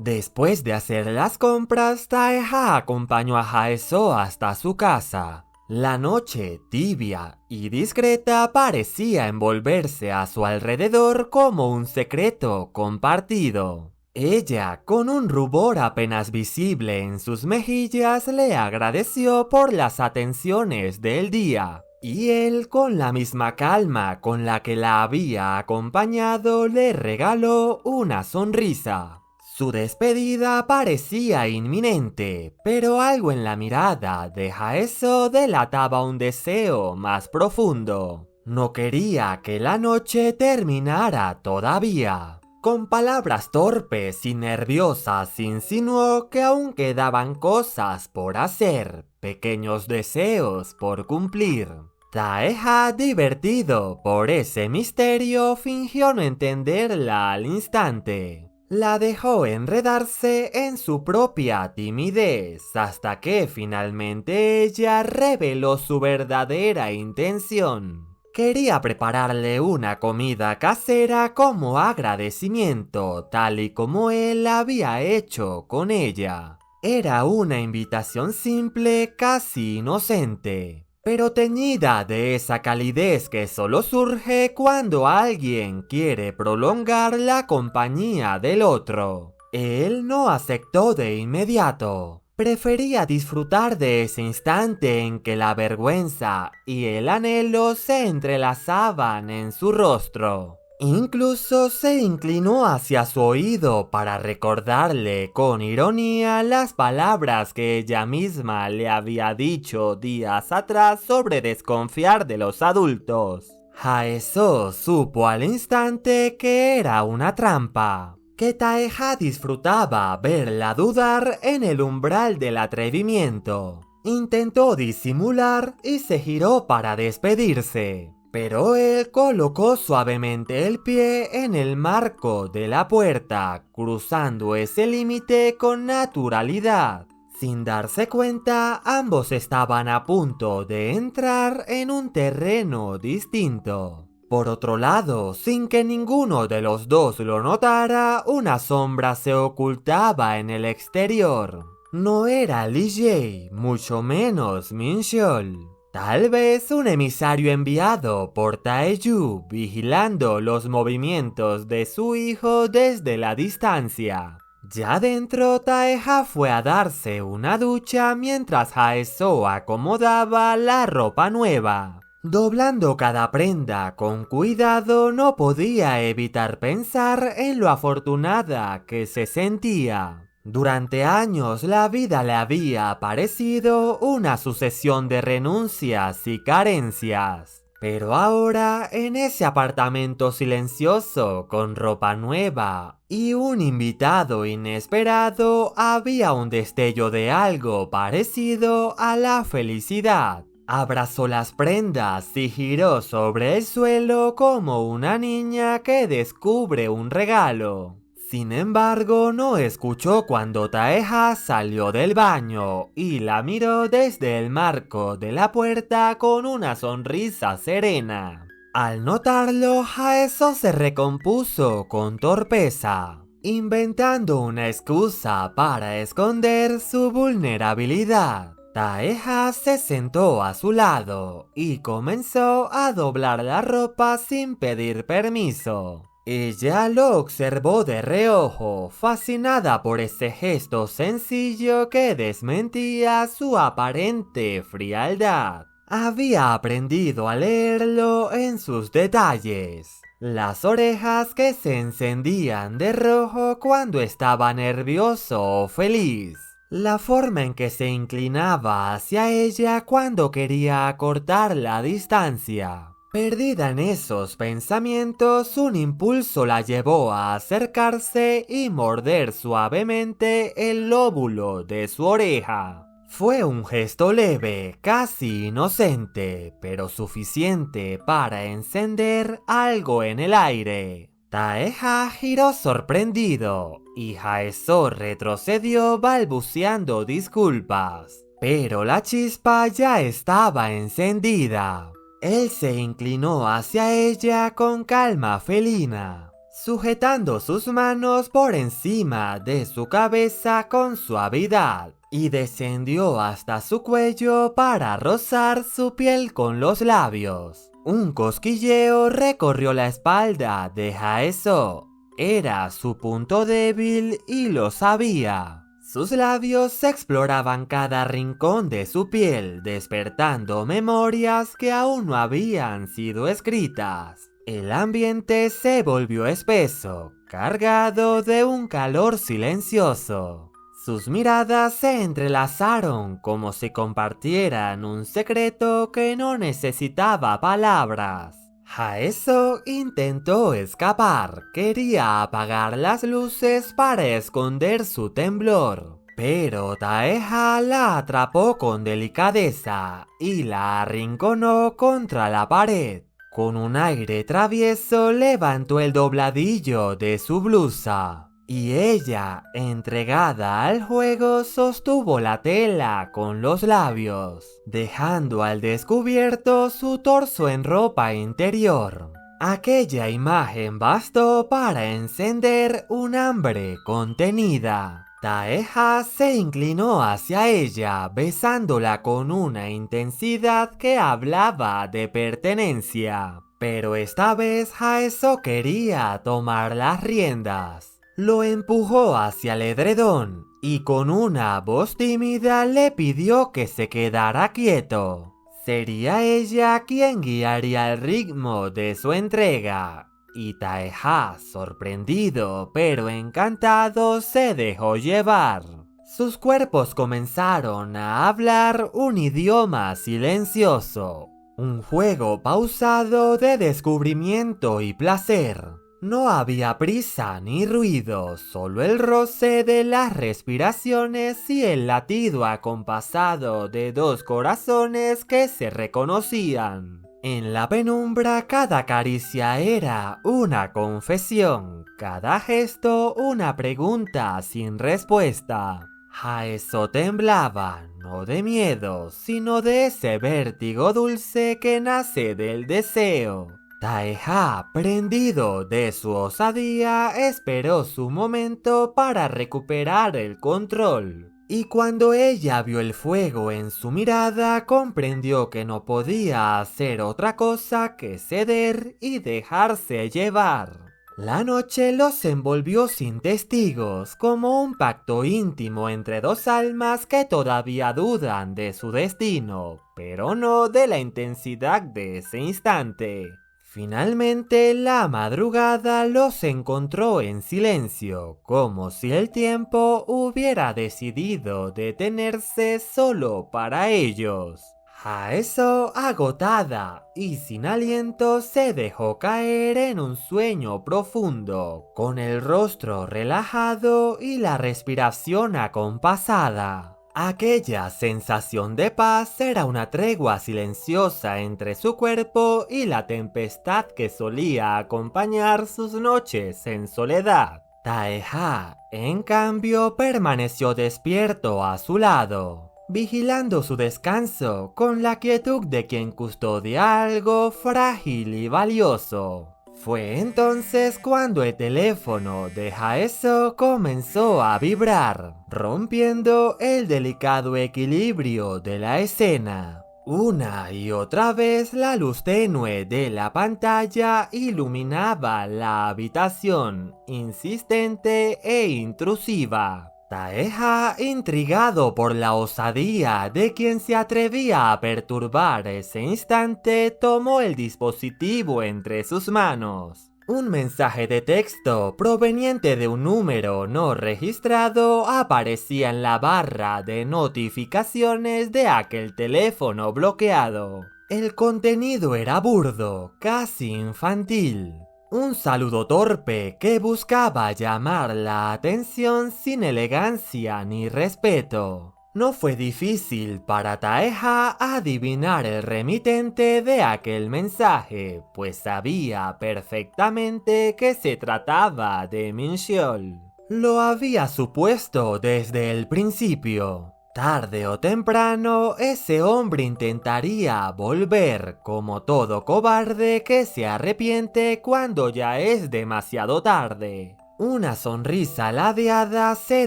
Después de hacer las compras, Taeha acompañó a Haeso hasta su casa. La noche, tibia y discreta, parecía envolverse a su alrededor como un secreto compartido. Ella, con un rubor apenas visible en sus mejillas, le agradeció por las atenciones del día. Y él, con la misma calma con la que la había acompañado, le regaló una sonrisa. Su despedida parecía inminente, pero algo en la mirada de Haeso delataba un deseo más profundo. No quería que la noche terminara todavía. Con palabras torpes y nerviosas insinuó que aún quedaban cosas por hacer, pequeños deseos por cumplir. Taeha, divertido por ese misterio, fingió no entenderla al instante. La dejó enredarse en su propia timidez hasta que finalmente ella reveló su verdadera intención. Quería prepararle una comida casera como agradecimiento, tal y como él había hecho con ella. Era una invitación simple, casi inocente, pero teñida de esa calidez que solo surge cuando alguien quiere prolongar la compañía del otro. Él no aceptó de inmediato. Prefería disfrutar de ese instante en que la vergüenza y el anhelo se entrelazaban en su rostro. Incluso se inclinó hacia su oído para recordarle con ironía las palabras que ella misma le había dicho días atrás sobre desconfiar de los adultos. Haeso supo al instante que era una trampa, que Taeha disfrutaba verla dudar en el umbral del atrevimiento. Intentó disimular y se giró para despedirse. Pero él colocó suavemente el pie en el marco de la puerta, cruzando ese límite con naturalidad. Sin darse cuenta, ambos estaban a punto de entrar en un terreno distinto. Por otro lado, sin que ninguno de los dos lo notara, una sombra se ocultaba en el exterior. No era Lee Jae, mucho menos Min Seol. Tal vez un emisario enviado por Taeyu vigilando los movimientos de su hijo desde la distancia. Ya dentro, Taeha fue a darse una ducha mientras Haeso acomodaba la ropa nueva. Doblando cada prenda con cuidado, no podía evitar pensar en lo afortunada que se sentía. Durante años la vida le había parecido una sucesión de renuncias y carencias. Pero ahora, en ese apartamento silencioso, con ropa nueva y un invitado inesperado, había un destello de algo parecido a la felicidad. Abrazó las prendas y giró sobre el suelo como una niña que descubre un regalo. Sin embargo, no escuchó cuando Taeha salió del baño y la miró desde el marco de la puerta con una sonrisa serena. Al notarlo, Haeso se recompuso con torpeza, inventando una excusa para esconder su vulnerabilidad. Taeha se sentó a su lado y comenzó a doblar la ropa sin pedir permiso. Ella lo observó de reojo, fascinada por ese gesto sencillo que desmentía su aparente frialdad. Había aprendido a leerlo en sus detalles. Las orejas que se encendían de rojo cuando estaba nervioso o feliz. La forma en que se inclinaba hacia ella cuando quería acortar la distancia. Perdida en esos pensamientos, un impulso la llevó a acercarse y morder suavemente el lóbulo de su oreja. Fue un gesto leve, casi inocente, pero suficiente para encender algo en el aire. Taeha giró sorprendido y Haeso retrocedió balbuceando disculpas. Pero la chispa ya estaba encendida. Él se inclinó hacia ella con calma felina. sujetando sus manos por encima de su cabeza con suavidad, y descendió hasta su cuello para rozar su piel con los labios. Un cosquilleo recorrió la espalda de Haeso. Era su punto débil y lo sabía. Sus labios exploraban cada rincón de su piel, despertando memorias que aún no habían sido escritas. El ambiente se volvió espeso, cargado de un calor silencioso. Sus miradas se entrelazaron como si compartieran un secreto que no necesitaba palabras. Haeso intentó escapar, quería apagar las luces para esconder su temblor. Pero Taeha la atrapó con delicadeza y la arrinconó contra la pared. Con un aire travieso levantó el dobladillo de su blusa. Y ella, entregada al juego, sostuvo la tela con los labios, dejando al descubierto su torso en ropa interior. Aquella imagen bastó para encender un hambre contenida. Taeha se inclinó hacia ella, besándola con una intensidad que hablaba de pertenencia. Pero esta vez Haeso quería tomar las riendas. Lo empujó hacia el edredón y con una voz tímida le pidió que se quedara quieto. Sería ella quien guiaría el ritmo de su entrega. Y Taeha, sorprendido pero encantado, se dejó llevar. Sus cuerpos comenzaron a hablar un idioma silencioso, un juego pausado de descubrimiento y placer. No había prisa ni ruido, solo el roce de las respiraciones y el latido acompasado de dos corazones que se reconocían. En la penumbra cada caricia era una confesión, cada gesto una pregunta sin respuesta. Haeso temblaba, no de miedo, sino de ese vértigo dulce que nace del deseo. Taeha, prendido de su osadía, esperó su momento para recuperar el control. Y cuando ella vio el fuego en su mirada, comprendió que no podía hacer otra cosa que ceder y dejarse llevar. La noche los envolvió sin testigos, como un pacto íntimo entre dos almas que todavía dudan de su destino, pero no de la intensidad de ese instante. Finalmente la madrugada los encontró en silencio, como si el tiempo hubiera decidido detenerse solo para ellos. Haeso, agotada y sin aliento, se dejó caer en un sueño profundo, con el rostro relajado y la respiración acompasada. Aquella sensación de paz era una tregua silenciosa entre su cuerpo y la tempestad que solía acompañar sus noches en soledad. Taeha, en cambio, permaneció despierto a su lado, vigilando su descanso con la quietud de quien custodia algo frágil y valioso. Fue entonces cuando el teléfono de Haeso comenzó a vibrar, rompiendo el delicado equilibrio de la escena. Una y otra vez la luz tenue de la pantalla iluminaba la habitación, insistente e intrusiva. Taeha, intrigado por la osadía de quien se atrevía a perturbar ese instante, tomó el dispositivo entre sus manos. Un mensaje de texto proveniente de un número no registrado aparecía en la barra de notificaciones de aquel teléfono bloqueado. El contenido era burdo, casi infantil. Un saludo torpe que buscaba llamar la atención sin elegancia ni respeto. No fue difícil para Taeha adivinar el remitente de aquel mensaje, pues sabía perfectamente que se trataba de Mincheol. Lo había supuesto desde el principio. Tarde o temprano, ese hombre intentaría volver, como todo cobarde que se arrepiente cuando ya es demasiado tarde. Una sonrisa ladeada se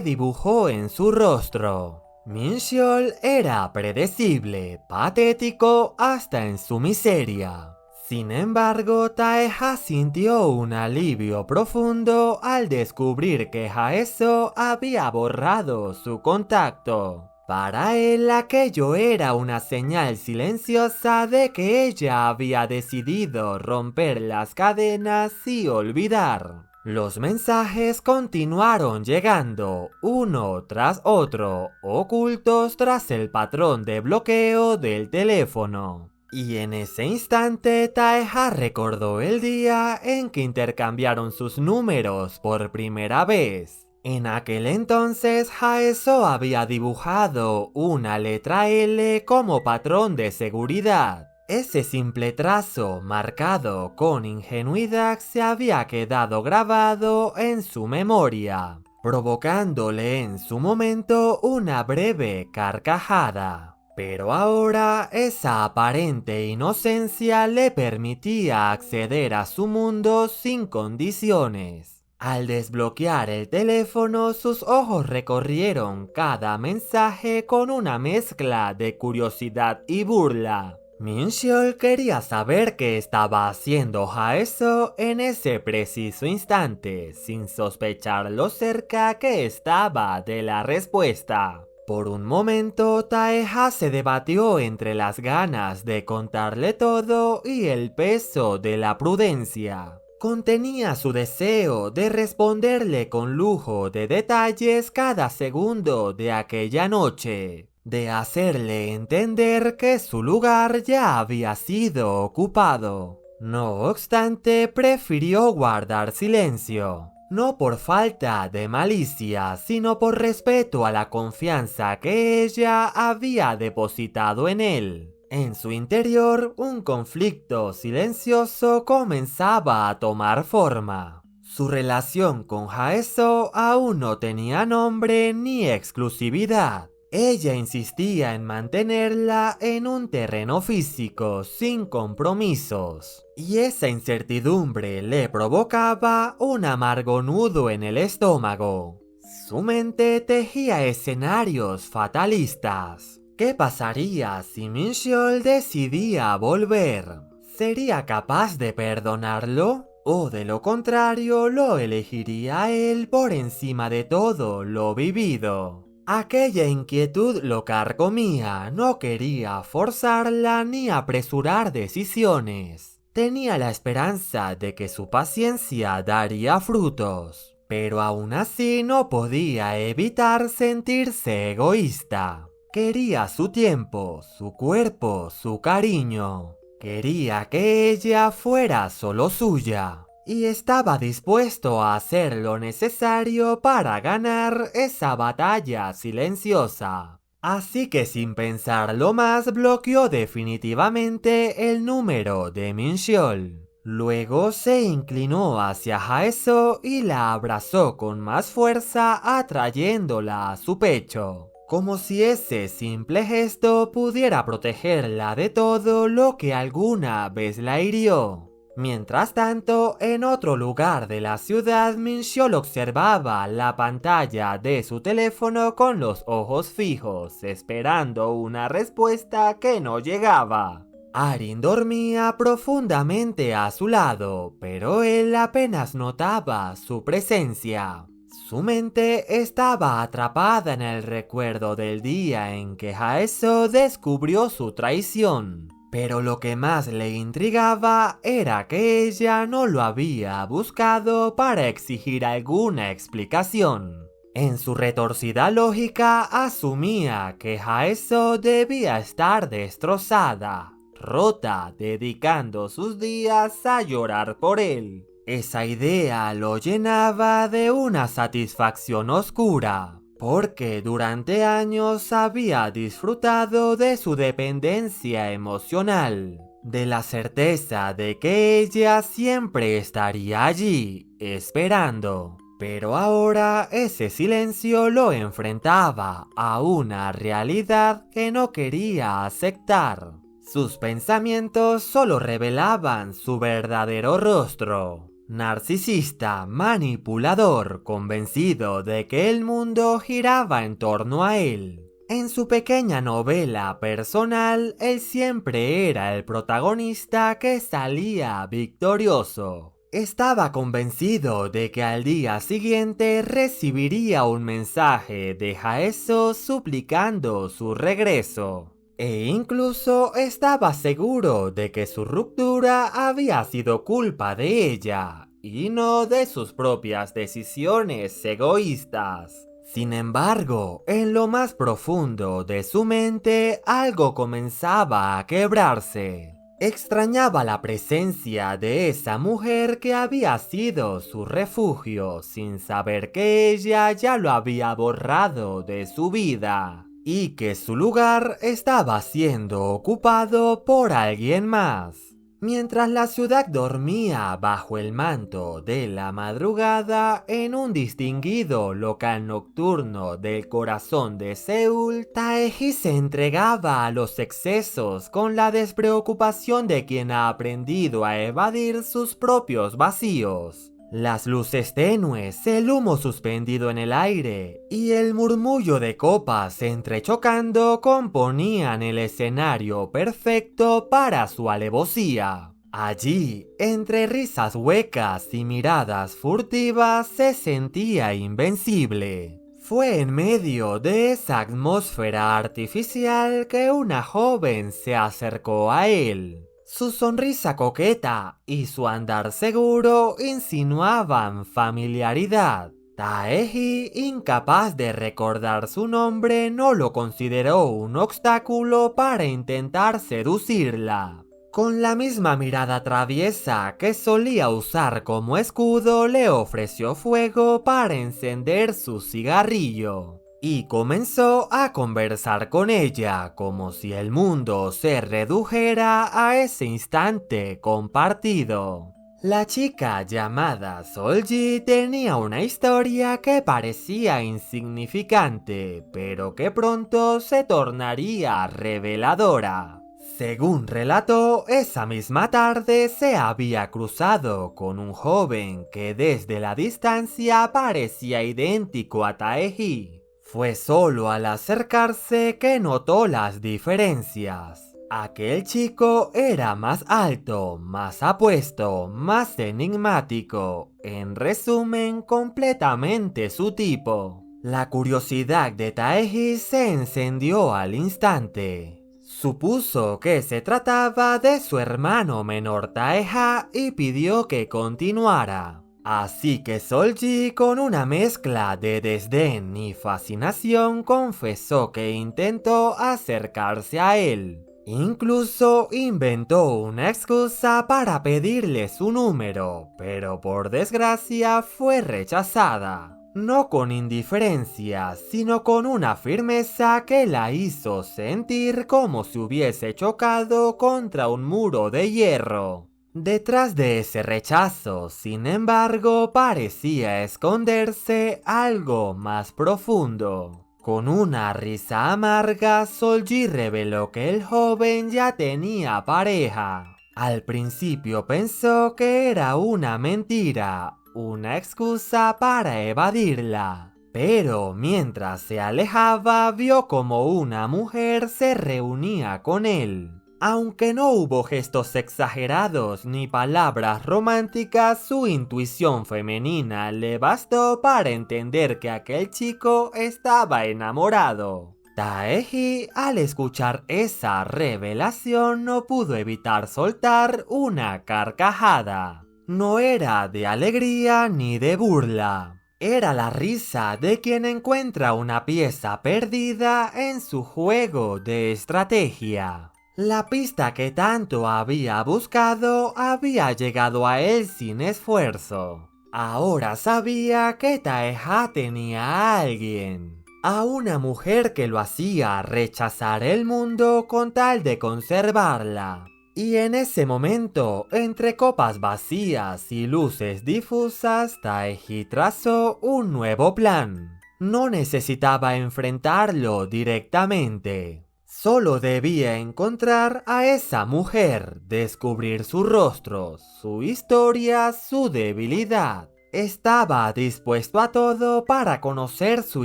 dibujó en su rostro. Min-cheol era predecible, patético hasta en su miseria. Sin embargo, Tae-ha sintió un alivio profundo al descubrir que Haeso había borrado su contacto. Para él aquello era una señal silenciosa de que ella había decidido romper las cadenas y olvidar. Los mensajes continuaron llegando, uno tras otro, ocultos tras el patrón de bloqueo del teléfono. Y en ese instante Tae-ha recordó el día en que intercambiaron sus números por primera vez. En aquel entonces Haeso había dibujado una letra L como patrón de seguridad. Ese simple trazo, marcado con ingenuidad, se había quedado grabado en su memoria, provocándole en su momento una breve carcajada. Pero ahora esa aparente inocencia le permitía acceder a su mundo sin condiciones. Al desbloquear el teléfono, sus ojos recorrieron cada mensaje con una mezcla de curiosidad y burla. Min-cheol quería saber qué estaba haciendo Haeso en ese preciso instante, sin sospechar lo cerca que estaba de la respuesta. Por un momento, Tae-ha se debatió entre las ganas de contarle todo y el peso de la prudencia. Contenía su deseo de responderle con lujo de detalles cada segundo de aquella noche, de hacerle entender que su lugar ya había sido ocupado. No obstante, prefirió guardar silencio. No por falta de malicia, sino por respeto a la confianza que ella había depositado en él. En su interior, un conflicto silencioso comenzaba a tomar forma. Su relación con Haeso aún no tenía nombre ni exclusividad. Ella insistía en mantenerla en un terreno físico sin compromisos, y esa incertidumbre le provocaba un amargo nudo en el estómago. Su mente tejía escenarios fatalistas. ¿Qué pasaría si Min-cheol decidía volver? ¿Sería capaz de perdonarlo? ¿O de lo contrario lo elegiría él por encima de todo lo vivido? Aquella inquietud lo carcomía, no quería forzarla ni apresurar decisiones. Tenía la esperanza de que su paciencia daría frutos, pero aún así no podía evitar sentirse egoísta. Quería su tiempo, su cuerpo, su cariño. Quería que ella fuera solo suya. Y estaba dispuesto a hacer lo necesario para ganar esa batalla silenciosa. Así que sin pensarlo más bloqueó definitivamente el número de Min-cheol. Luego se inclinó hacia Haeso y la abrazó con más fuerza, atrayéndola a su pecho. Como si ese simple gesto pudiera protegerla de todo lo que alguna vez la hirió. Mientras tanto, en otro lugar de la ciudad, Min-cheol observaba la pantalla de su teléfono con los ojos fijos, esperando una respuesta que no llegaba. Arin dormía profundamente a su lado, pero él apenas notaba su presencia. Su mente estaba atrapada en el recuerdo del día en que Haeso descubrió su traición. Pero lo que más le intrigaba era que ella no lo había buscado para exigir alguna explicación. En su retorcida lógica asumía que Haeso debía estar destrozada, rota, dedicando sus días a llorar por él. Esa idea lo llenaba de una satisfacción oscura, porque durante años había disfrutado de su dependencia emocional, de la certeza de que ella siempre estaría allí, esperando. Pero ahora ese silencio lo enfrentaba a una realidad que no quería aceptar. Sus pensamientos solo revelaban su verdadero rostro. Narcisista, manipulador, convencido de que el mundo giraba en torno a él. En su pequeña novela personal, él siempre era el protagonista que salía victorioso. Estaba convencido de que al día siguiente recibiría un mensaje de Haeso suplicando su regreso. E incluso estaba seguro de que su ruptura había sido culpa de ella, y no de sus propias decisiones egoístas. Sin embargo, en lo más profundo de su mente, algo comenzaba a quebrarse. Extrañaba la presencia de esa mujer que había sido su refugio, sin saber que ella ya lo había borrado de su vida. Y que su lugar estaba siendo ocupado por alguien más. Mientras la ciudad dormía bajo el manto de la madrugada en un distinguido local nocturno del corazón de Seúl, Taeji se entregaba a los excesos con la despreocupación de quien ha aprendido a evadir sus propios vacíos. Las luces tenues, el humo suspendido en el aire y el murmullo de copas entrechocando componían el escenario perfecto para su alevosía. Allí, entre risas huecas y miradas furtivas, se sentía invencible. Fue en medio de esa atmósfera artificial que una joven se acercó a él. Su sonrisa coqueta y su andar seguro insinuaban familiaridad. Taeji, incapaz de recordar su nombre, no lo consideró un obstáculo para intentar seducirla. Con la misma mirada traviesa que solía usar como escudo, le ofreció fuego para encender su cigarrillo. Y comenzó a conversar con ella como si el mundo se redujera a ese instante compartido. La chica llamada Solji tenía una historia que parecía insignificante, pero que pronto se tornaría reveladora. Según relató, esa misma tarde se había cruzado con un joven que desde la distancia parecía idéntico a Taeji. Fue solo al acercarse que notó las diferencias. Aquel chico era más alto, más apuesto, más enigmático, en resumen, completamente su tipo. La curiosidad de Taeji se encendió al instante. Supuso que se trataba de su hermano menor Taeha y pidió que continuara. Así que Solji, con una mezcla de desdén y fascinación, confesó que intentó acercarse a él. Incluso inventó una excusa para pedirle su número, pero por desgracia fue rechazada. No con indiferencia, sino con una firmeza que la hizo sentir como si hubiese chocado contra un muro de hierro. Detrás de ese rechazo, sin embargo, parecía esconderse algo más profundo. Con una risa amarga, Solji reveló que el joven ya tenía pareja. Al principio pensó que era una mentira, una excusa para evadirla. Pero mientras se alejaba, vio como una mujer se reunía con él. Aunque no hubo gestos exagerados ni palabras románticas, su intuición femenina le bastó para entender que aquel chico estaba enamorado. Taeji, al escuchar esa revelación, no pudo evitar soltar una carcajada. No era de alegría ni de burla. Era la risa de quien encuentra una pieza perdida en su juego de estrategia. La pista que tanto había buscado había llegado a él sin esfuerzo. Ahora sabía que Taeha tenía a alguien. A una mujer que lo hacía rechazar el mundo con tal de conservarla. Y en ese momento, entre copas vacías y luces difusas, Taeji trazó un nuevo plan. No necesitaba enfrentarlo directamente. Solo debía encontrar a esa mujer, descubrir su rostro, su historia, su debilidad. Estaba dispuesto a todo para conocer su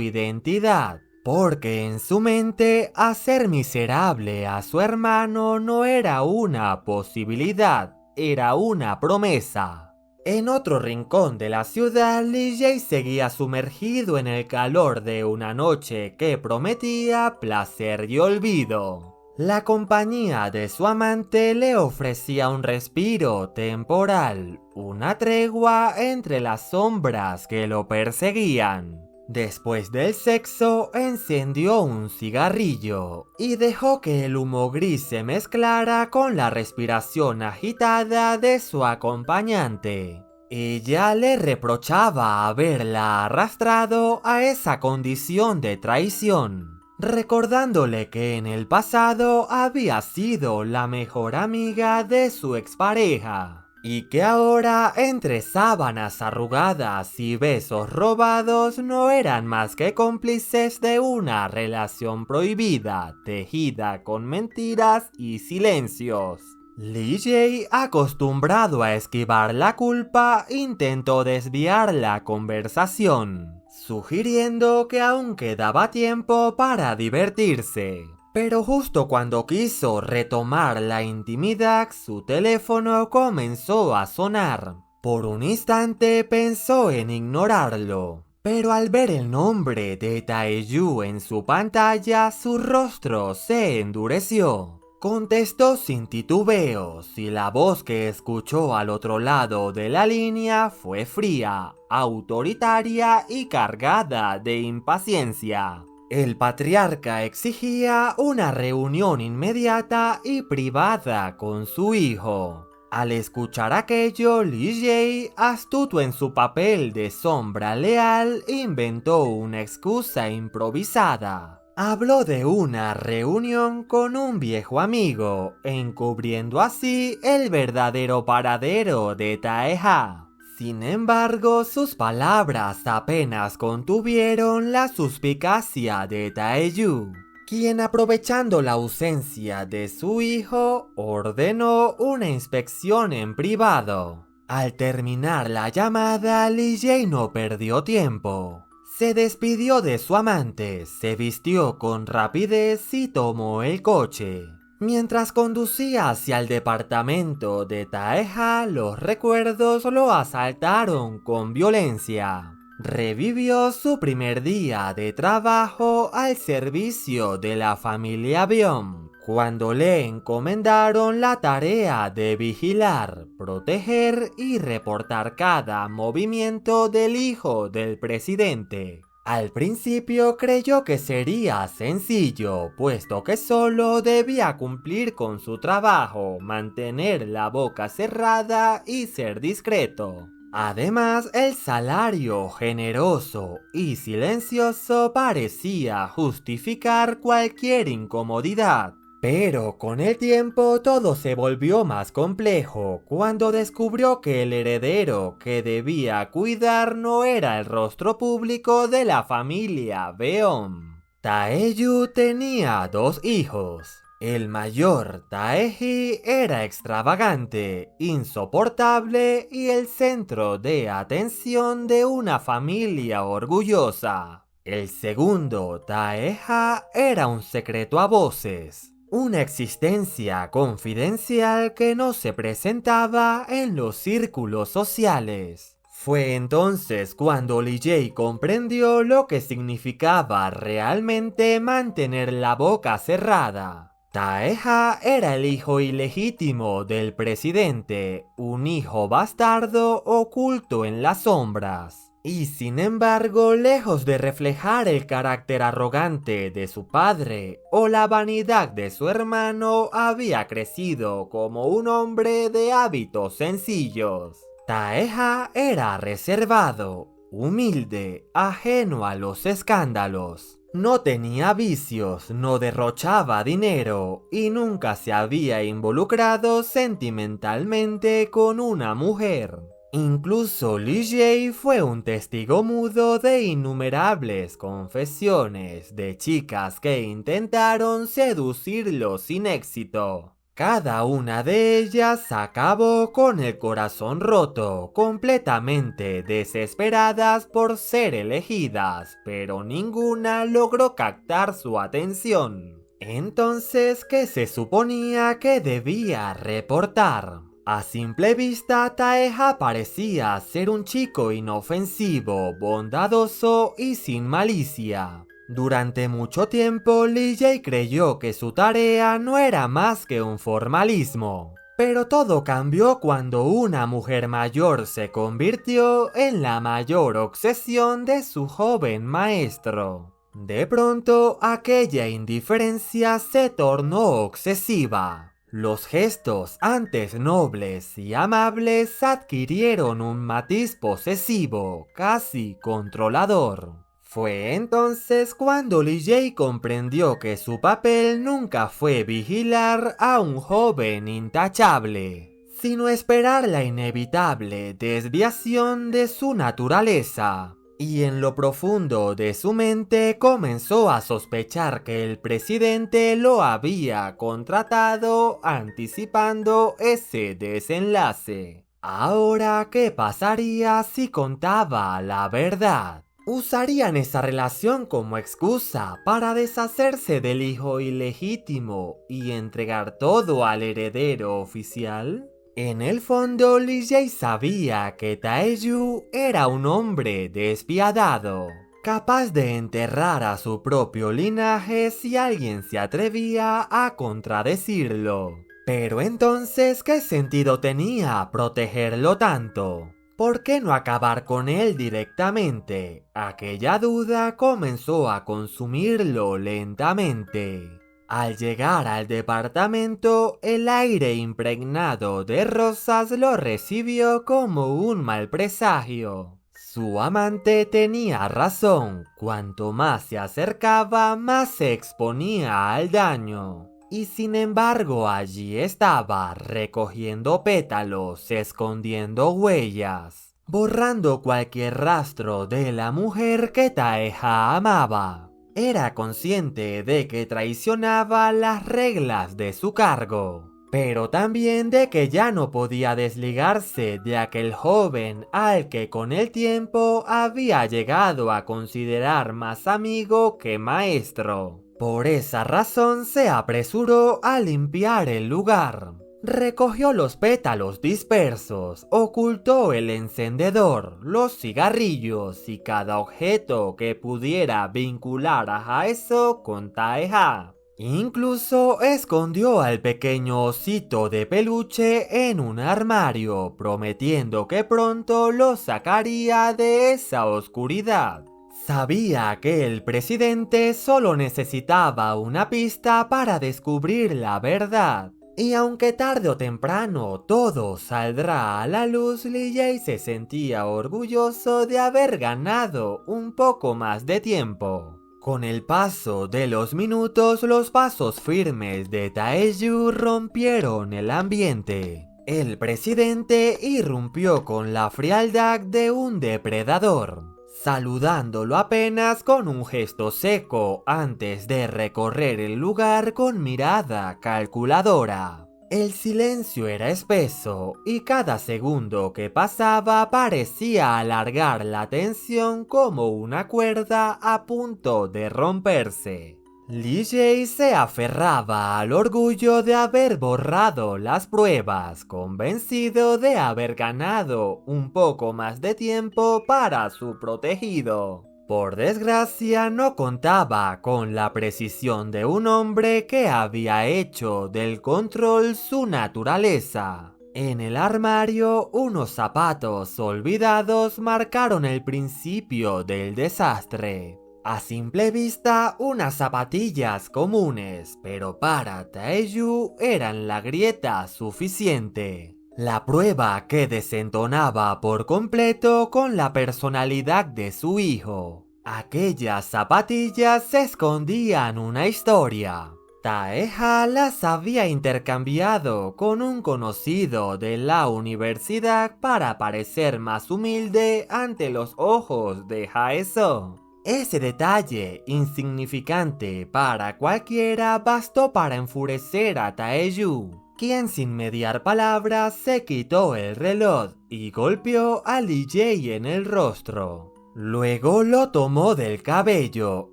identidad. Porque en su mente hacer miserable a su hermano no era una posibilidad, era una promesa. En otro rincón de la ciudad, Lee Jae seguía sumergido en el calor de una noche que prometía placer y olvido. La compañía de su amante le ofrecía un respiro temporal, una tregua entre las sombras que lo perseguían. Después del sexo, encendió un cigarrillo y dejó que el humo gris se mezclara con la respiración agitada de su acompañante. Ella le reprochaba haberla arrastrado a esa condición de traición, recordándole que en el pasado había sido la mejor amiga de su expareja. Y que ahora, entre sábanas arrugadas y besos robados, no eran más que cómplices de una relación prohibida, tejida con mentiras y silencios. Lee Jae, acostumbrado a esquivar la culpa, intentó desviar la conversación, sugiriendo que aún quedaba tiempo para divertirse. Pero justo cuando quiso retomar la intimidad, su teléfono comenzó a sonar. Por un instante pensó en ignorarlo, pero al ver el nombre de Taeyu en su pantalla, su rostro se endureció. Contestó sin titubeos y la voz que escuchó al otro lado de la línea fue fría, autoritaria y cargada de impaciencia. El patriarca exigía una reunión inmediata y privada con su hijo. Al escuchar aquello, Lee Jae, astuto en su papel de sombra leal, inventó una excusa improvisada. Habló de una reunión con un viejo amigo, encubriendo así el verdadero paradero de Taeha. Sin embargo, sus palabras apenas contuvieron la suspicacia de Taeyu, quien, aprovechando la ausencia de su hijo, ordenó una inspección en privado. Al terminar la llamada, Lee Jae no perdió tiempo. Se despidió de su amante, se vistió con rapidez y tomó el coche. Mientras conducía hacia el departamento de Taeha, los recuerdos lo asaltaron con violencia. Revivió su primer día de trabajo al servicio de la familia Byung, cuando le encomendaron la tarea de vigilar, proteger y reportar cada movimiento del hijo del presidente. Al principio creyó que sería sencillo, puesto que solo debía cumplir con su trabajo, mantener la boca cerrada y ser discreto. Además, el salario generoso y silencioso parecía justificar cualquier incomodidad. Pero con el tiempo todo se volvió más complejo cuando descubrió que el heredero que debía cuidar no era el rostro público de la familia Beom. Taeyu tenía dos hijos. El mayor, Taeji, era extravagante, insoportable y el centro de atención de una familia orgullosa. El segundo, Taeha, era un secreto a voces. Una existencia confidencial que no se presentaba en los círculos sociales. Fue entonces cuando Lee Jae comprendió lo que significaba realmente mantener la boca cerrada. Taeha era el hijo ilegítimo del presidente, un hijo bastardo oculto en las sombras. Y sin embargo, lejos de reflejar el carácter arrogante de su padre o la vanidad de su hermano, había crecido como un hombre de hábitos sencillos. Taeha era reservado, humilde, ajeno a los escándalos. No tenía vicios, no derrochaba dinero y nunca se había involucrado sentimentalmente con una mujer. Incluso Lee Jae fue un testigo mudo de innumerables confesiones de chicas que intentaron seducirlo sin éxito. Cada una de ellas acabó con el corazón roto, completamente desesperadas por ser elegidas, pero ninguna logró captar su atención. Entonces, ¿qué se suponía que debía reportar? A simple vista, Taeha parecía ser un chico inofensivo, bondadoso y sin malicia. Durante mucho tiempo, Lee Jae creyó que su tarea no era más que un formalismo. Pero todo cambió cuando una mujer mayor se convirtió en la mayor obsesión de su joven maestro. De pronto, aquella indiferencia se tornó obsesiva. Los gestos antes nobles y amables adquirieron un matiz posesivo, casi controlador. Fue entonces cuando Lee Jae comprendió que su papel nunca fue vigilar a un joven intachable, sino esperar la inevitable desviación de su naturaleza. Y en lo profundo de su mente comenzó a sospechar que el presidente lo había contratado anticipando ese desenlace. Ahora, ¿qué pasaría si contaba la verdad? ¿Usarían esa relación como excusa para deshacerse del hijo ilegítimo y entregar todo al heredero oficial? En el fondo, Lee Jae sabía que Taeju era un hombre despiadado, capaz de enterrar a su propio linaje si alguien se atrevía a contradecirlo. Pero entonces, ¿qué sentido tenía protegerlo tanto? ¿Por qué no acabar con él directamente? Aquella duda comenzó a consumirlo lentamente. Al llegar al departamento, el aire impregnado de rosas lo recibió como un mal presagio. Su amante tenía razón, cuanto más se acercaba, más se exponía al daño. Y sin embargo allí estaba, recogiendo pétalos, escondiendo huellas, borrando cualquier rastro de la mujer que Taeha amaba. Era consciente de que traicionaba las reglas de su cargo, pero también de que ya no podía desligarse de aquel joven al que con el tiempo había llegado a considerar más amigo que maestro. Por esa razón se apresuró a limpiar el lugar. Recogió los pétalos dispersos, ocultó el encendedor, los cigarrillos y cada objeto que pudiera vincular a Haeso con Taeha. Incluso escondió al pequeño osito de peluche en un armario, prometiendo que pronto lo sacaría de esa oscuridad. Sabía que el presidente solo necesitaba una pista para descubrir la verdad. Y aunque tarde o temprano todo saldrá a la luz, Lee Jae se sentía orgulloso de haber ganado un poco más de tiempo. Con el paso de los minutos, los pasos firmes de Taeju rompieron el ambiente. El presidente irrumpió con la frialdad de un depredador, saludándolo apenas con un gesto seco antes de recorrer el lugar con mirada calculadora. El silencio era espeso y cada segundo que pasaba parecía alargar la tensión como una cuerda a punto de romperse. Lee Jae se aferraba al orgullo de haber borrado las pruebas, convencido de haber ganado un poco más de tiempo para su protegido. Por desgracia, no contaba con la precisión de un hombre que había hecho del control su naturaleza. En el armario, unos zapatos olvidados marcaron el principio del desastre. A simple vista, unas zapatillas comunes, pero para Taeju eran la grieta suficiente. La prueba que desentonaba por completo con la personalidad de su hijo. Aquellas zapatillas escondían una historia. Taeha las había intercambiado con un conocido de la universidad para parecer más humilde ante los ojos de Haeso. Ese detalle, insignificante para cualquiera, bastó para enfurecer a Taeyu, quien sin mediar palabras se quitó el reloj y golpeó a Lee Jae en el rostro. Luego lo tomó del cabello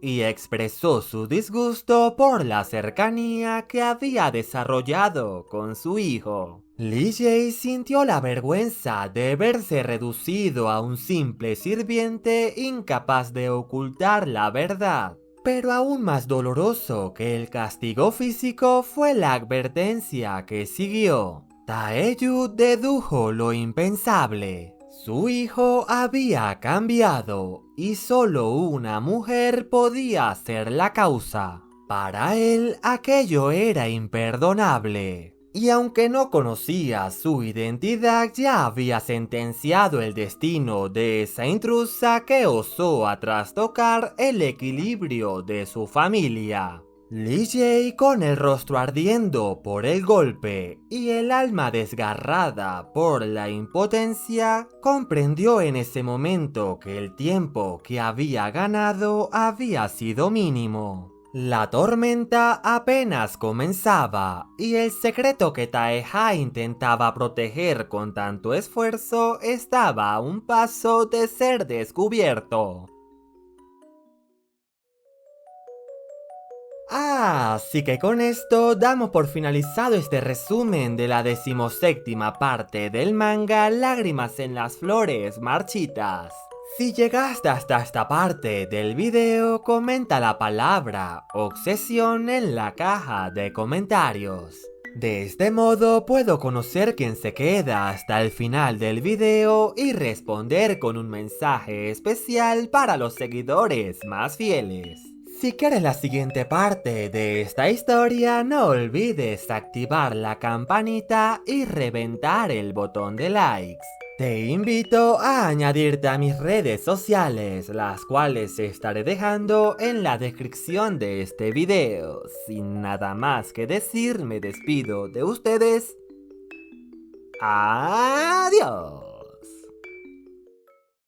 y expresó su disgusto por la cercanía que había desarrollado con su hijo. Lee Jae sintió la vergüenza de verse reducido a un simple sirviente incapaz de ocultar la verdad. Pero aún más doloroso que el castigo físico fue la advertencia que siguió. Taeyu dedujo lo impensable. Su hijo había cambiado y solo una mujer podía ser la causa. Para él aquello era imperdonable. Y aunque no conocía su identidad, ya había sentenciado el destino de esa intrusa que osó a trastocar el equilibrio de su familia. Lee Jae, con el rostro ardiendo por el golpe y el alma desgarrada por la impotencia, comprendió en ese momento que el tiempo que había ganado había sido mínimo. La tormenta apenas comenzaba y el secreto que Taeha intentaba proteger con tanto esfuerzo estaba a un paso de ser descubierto. Así que con esto damos por finalizado este resumen de la 17ª parte del manga Lágrimas en las flores marchitas. Si llegaste hasta esta parte del video, comenta la palabra obsesión en la caja de comentarios. De este modo puedo conocer quién se queda hasta el final del video y responder con un mensaje especial para los seguidores más fieles. Si quieres la siguiente parte de esta historia, no olvides activar la campanita y reventar el botón de likes. Te invito a añadirte a mis redes sociales, las cuales estaré dejando en la descripción de este video. Sin nada más que decir, me despido de ustedes. ¡Adiós!